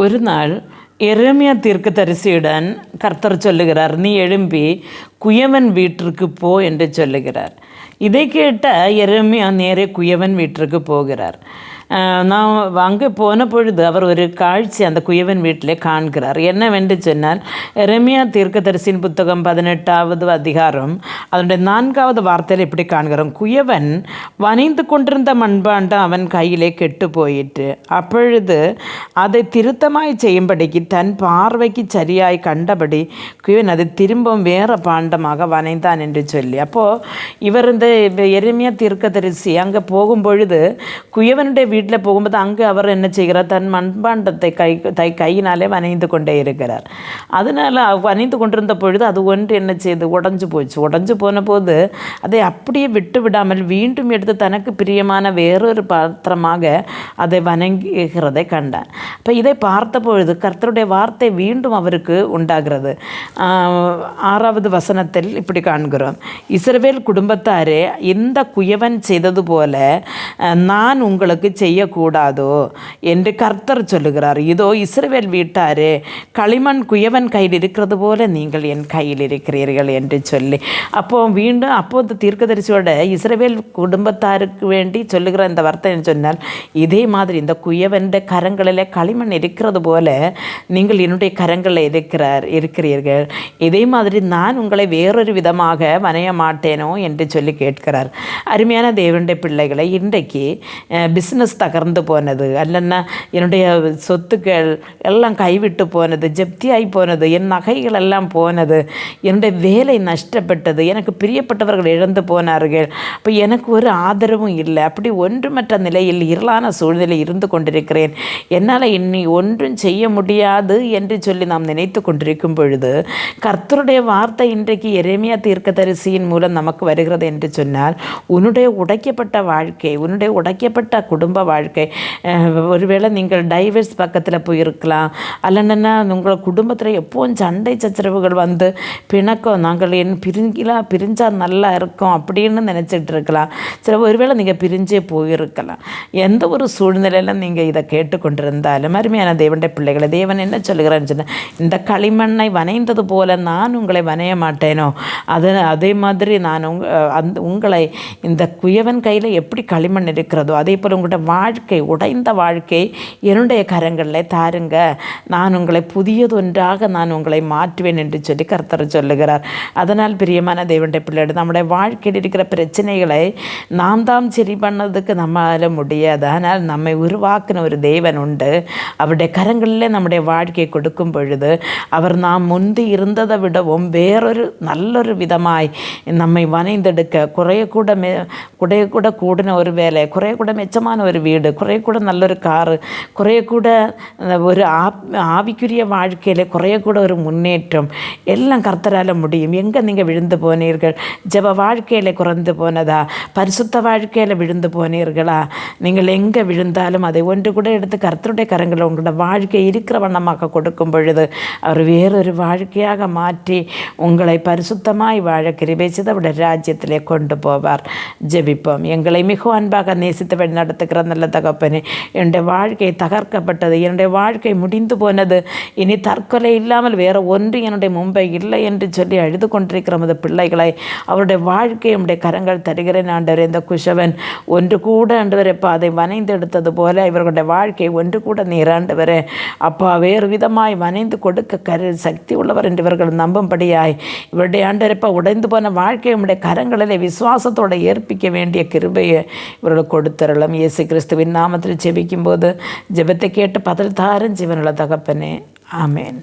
ஒரு நாள் எரேமியா தீர்க்கதரிசியுடன் கர்த்தர் சொல்லுகிறார், நீ எழும்பி குயவன் வீட்டிற்கு போ என்று சொல்லுகிறார். இதை கேட்ட எரேமியா நேரே குயவன் வீட்டிற்கு போகிறார். நான் அங்கே போன பொழுது அவர் ஒரு காட்சி அந்த குயவன் வீட்டிலே காண்கிறார். என்னவென்று சொன்னால், எரேமியா தீர்க்கதரிசியின் புத்தகம் 18வது அதிகாரம் அதனுடைய 4வது வார்த்தையில் இப்படி காண்கிறோம். குயவன் வனைந்து கொண்டிருந்த மண்பாண்டம் அவன் கையிலே கெட்டு போயிற்று. அப்பொழுது அதை திருத்தமாய் செய்யும்படிக்கு தன் பார்வைக்கு சரியாய் கண்டபடி குயவன் அதை திரும்பவும் வேறு பாண்டமாக வனைந்தான் என்று சொல்லி, அப்போது இவர் இந்த எரேமியா தீர்க்கதரிசி அங்கே போகும்பொழுது குயவனுடைய வீட்டில் போகும்போது அங்கே அவர் என்ன செய்கிறார், தன் மண்பாண்டத்தை கையினாலே வனைந்து கொண்டே இருக்கிறார். அதனால் வனைந்து கொண்டிருந்த பொழுது அது ஒன்று என்ன செய்து உடஞ்சி போச்சு. உடஞ்சி போன போது அதை அப்படியே விட்டு விடாமல் மீண்டும் எடுத்து தனக்கு பிரியமான வேறொரு பாத்திரமாக அதை வணங்குகிறதை கண்டான். இப்போ இதை பார்த்த பொழுது கர்த்தருடைய வார்த்தை மீண்டும் அவருக்கு உண்டாகிறது. 6வது வசனத்தில் இப்படி காண்கிறோம், இஸ்ரவேல் குடும்பத்தாரே, இந்த குயவன் செய்தது போல நான் உங்களுக்கு செய்யக்கூடாதோ என்று கர்த்தர் சொல்லுகிறார். இதோ இஸ்ரவேல் வீட்டாரே, களிமண் குயவன் கையில் இருக்கிறது போல நீங்கள் என் கையில் இருக்கிறீர்கள் என்று சொல்லி, அப்போது தீர்க்கதரிசியோட இஸ்ரவேல் குடும்பத்தாருக்கு வேண்டி சொல்லுகிற இந்த வார்த்தை சொன்னால், இதே மாதிரி இந்த குயவன் கரங்களில் களிமண் இருக்கிறது போல நீங்கள் என்னுடைய கரங்களில் இருக்கிறீர்கள். இதே மாதிரி நான் உங்களை வேறொரு விதமாக வணைய மாட்டேனோ என்று சொல்லி கேட்கிறார். அருமையான தேவனுடைய பிள்ளைகளை, இன்றைக்கு பிஸ்னஸ் தகர்ந்து போனது, அல்லன்னா என்னுடைய சொத்துக்கள் எல்லாம் கைவிட்டு போனது, ஜப்தியாகி போனது, என் நகைகள் எல்லாம் போனது, என்னுடைய வேலை நஷ்டப்பட்டது, எனக்கு பிரியப்பட்டவர்கள் இழந்து போனார்கள், அப்போ எனக்கு ஒரு ஆதரவும் இல்லை, அப்படி ஒன்றுமற்ற நிலையில் இருளான சூழ்நிலை இருந்து கொண்டிருக்கிறேன், என்னால் இன்னி ஒன்றும் செய்ய முடியாது என்று சொல்லி நாம் நினைத்து கொண்டிருக்கும் பொழுது கர்த்தருடைய வார்த்தை இன்றைக்கு எரேமியா தீர்க்கதரிசியின் மூலம் நமக்கு வருகிறது என்று சொன்னால், உன்னுடைய உடைக்கப்பட்ட வாழ்க்கை, உன்னுடைய உடைக்கப்பட்ட குடும்ப வாழ்க்கை, ஒருவேளை நீங்கள் டைவர்ஸ் பக்கத்தில் போயிருக்கலாம், அல்லன்னா உங்கள் குடும்பத்தில் எப்போவும் சண்டை சச்சரவுகள் வந்து பிணக்கம், நாங்கள் பிரிஞ்சால் நல்லா இருக்கும் அப்படின்னு நினச்சிட்டு இருக்கலாம். ஒருவேளை நீங்கள் பிரிஞ்சே போயிருக்கலாம். எந்த ஒரு சூழ்நிலையில் நீங்கள் இதை கேட்டுக்கொண்டிருந்தாலும் அருமையான தேவனுடைய பிள்ளைகளை, தேவன் என்ன சொல்லுகிறான்னு சொன்னால், இந்த களிமண்ணை வனைந்தது போல நான் உங்களை வனைய மாட்டேனோ, அதே மாதிரி நான் உங்களை இந்த குயவன் கையில் எப்படி களிமண் இருக்கிறதோ அதே போல் உங்களுடைய வாழ்க்கை, உடைந்த வாழ்க்கை என்னுடைய கரங்களில் தாருங்க, நான் உங்களை புதியதொன்றாக நான் உங்களை மாற்றுவேன் என்று சொல்லி கர்த்தர் சொல்லுகிறார். அதனால் பிரியமான தேவனுடைய பிள்ளைகள், நம்முடைய வாழ்க்கையில் இருக்கிற பிரச்சனைகளை நாம் தான் சரி பண்ணதுக்கு நம்மளால் முடியாது. ஆனால் நம்மை உருவாக்கின ஒரு தேவன் உண்டு. அவருடைய கரங்களில் நம்முடைய வாழ்க்கையை கொடுக்கும் பொழுது அவர் நாம் முந்தி இருந்ததை விடவும் வேறொரு நல்லொரு விதமாய் நம்மை வனைந்தெடுக்க, குறைய கூட கூடின ஒரு வேலை, குறைய கூட மெச்சமான ஒரு வீடு, குறைய கூட நல்லொரு காரு, குறைய கூட ஒரு ஆவிக்குரிய வாழ்க்கையில் குறைய கூட ஒரு முன்னேற்றம், எல்லாம் கர்த்தரால் முடியும். எங்கே நீங்கள் விழுந்து போனீர்கள்? ஜெப வாழ்க்கையில் குறைந்து போனதா? பரிசுத்த வாழ்க்கையில் விழுந்து போனீர்களா? நீங்கள் எங்கே விழுந்தாலும் அதை ஒன்று கூட எடுத்து கர்த்தருடைய கரங்களை உங்களோட வாழ்க்கை இருக்கிற வண்ணமாக கொடுக்கும் பொழுது அவர் வேறொரு வாழ்க்கையாக மாற்றி உங்களை பரிசுத்தமாய் வாழ கிருபை செய்து அவருடைய ராஜ்யத்திலே கொண்டு போவார். ஜெபிப்போம். எங்களை மிகவும் அன்பாக நேசித்து வழி நடத்துகிற நல்ல தகப்பனே, என்னுடைய வாழ்க்கை தகர்க்கப்பட்டது, என்னுடைய வாழ்க்கை முடிந்து போனது, இனி தற்கொலை இல்லாமல் வேறு ஒன்று என்னுடைய மும்பை இல்லை என்று சொல்லி அழுது கொண்டிருக்கிற நமது பிள்ளைகளை அவருடைய வாழ்க்கையை நம்முடைய கரங்கள் தருகிறேன் ஆண்டவரே. இந்த குஷவன் ஒன்று கூட ஆண்டவரே அதை வனைந்து எடுத்தது போல இவர்களுடைய வாழ்க்கை ஒன்று கூட நீராண்டவரே அப்பா வேறு விதமாய் வனைந்து கொடுக்க சக்தி உள்ளவர் என்று இவர்கள் நம்பும்படியாய் இவருடைய ஆண்டவரப்பா உடைந்து போன வாழ்க்கையை நம்முடைய கரங்களிலே விசுவாசத்தோடு ஏற்பிக்க வேண்டிய கிருபையை இவர்களுக்கு கொடுத்தரலாம். இயேசு கிறிஸ்துவின் நாமத்தில் ஜெபிக்கும்போது ஜெபத்தை கேட்டு பதில் தாரும் ஜீவனுள்ள தகப்பனே, ஆமேன்.